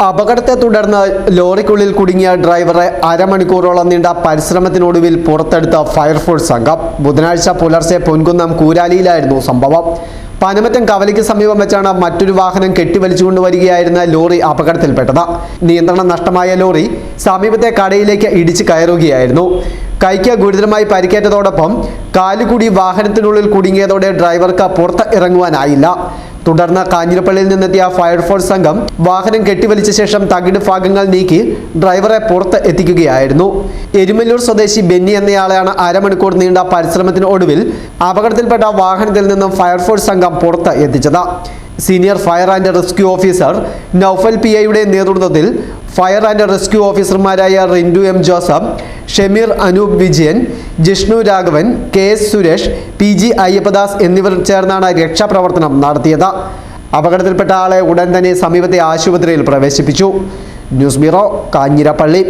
അപകടത്തെ തുടർന്ന് ലോറിക്കുള്ളിൽ കുടുങ്ങിയ ഡ്രൈവറെ അരമണിക്കൂറോളം നീണ്ട പരിശ്രമത്തിനൊടുവിൽ പുറത്തെടുത്ത ഫയർഫോഴ്സ് സംഘം. ബുധനാഴ്ച പുലർച്ചെ പൊൻകുന്നം കൂരാലിയിലായിരുന്നു സംഭവം. പനമറ്റം കവലയ്ക്ക് സമീപം വെച്ചാണ് മറ്റൊരു വാഹനം കെട്ടിവലിച്ചുകൊണ്ടുവരികയായിരുന്ന ലോറി അപകടത്തിൽപ്പെട്ടത്. നിയന്ത്രണം നഷ്ടമായ ലോറി സമീപത്തെ കടയിലേക്ക് ഇടിച്ച് കയറുകയായിരുന്നു. കൈക്ക് ഗുരുതരമായി പരിക്കേറ്റതോടൊപ്പം കാലുകൂടി വാഹനത്തിനുള്ളിൽ കുടുങ്ങിയതോടെ ഡ്രൈവർക്ക് പുറത്ത് ഇറങ്ങുവാനായില്ല. തുടർന്ന് കാഞ്ഞിരപ്പള്ളിയിൽ നിന്നെത്തിയ ഫയർഫോഴ്സ് സംഘം വാഹനം കെട്ടിവലിച്ച ശേഷം തകിട് ഭാഗങ്ങൾ നീക്കി ഡ്രൈവറെ പുറത്ത് എത്തിക്കുകയായിരുന്നു. എരുമല്ലൂർ സ്വദേശി ബെന്നി എന്നയാളെയാണ് അരമണിക്കൂർ നീണ്ട പരിശ്രമത്തിന് ഒടുവിൽ അപകടത്തിൽപ്പെട്ട വാഹനത്തിൽ നിന്നും ഫയർഫോഴ്സ് സംഘം പുറത്ത് എത്തിച്ചത്. Senior fire and rescue officer Noufal PIയുടെ നേതൃത്വത്തിൽ ഫയർ ആൻഡ് റെസ്ക്യൂ ഓഫീസർമാരായ Rindu M Joseph, Shameer Anoop Vijayan, Jishnu Raghavan, KS Suresh, PG Ayyappadas എന്നിവർ ചേർന്നാണ് രക്ഷാപ്രവർത്തനം നടത്തിയത്. അപകടത്തിൽപ്പെട്ട ആളെ ഉടൻ തന്നെ സമീപത്തെ ആശുപത്രിയിൽ പ്രവേശിപ്പിച്ചു. News bureau, Kanjirappally.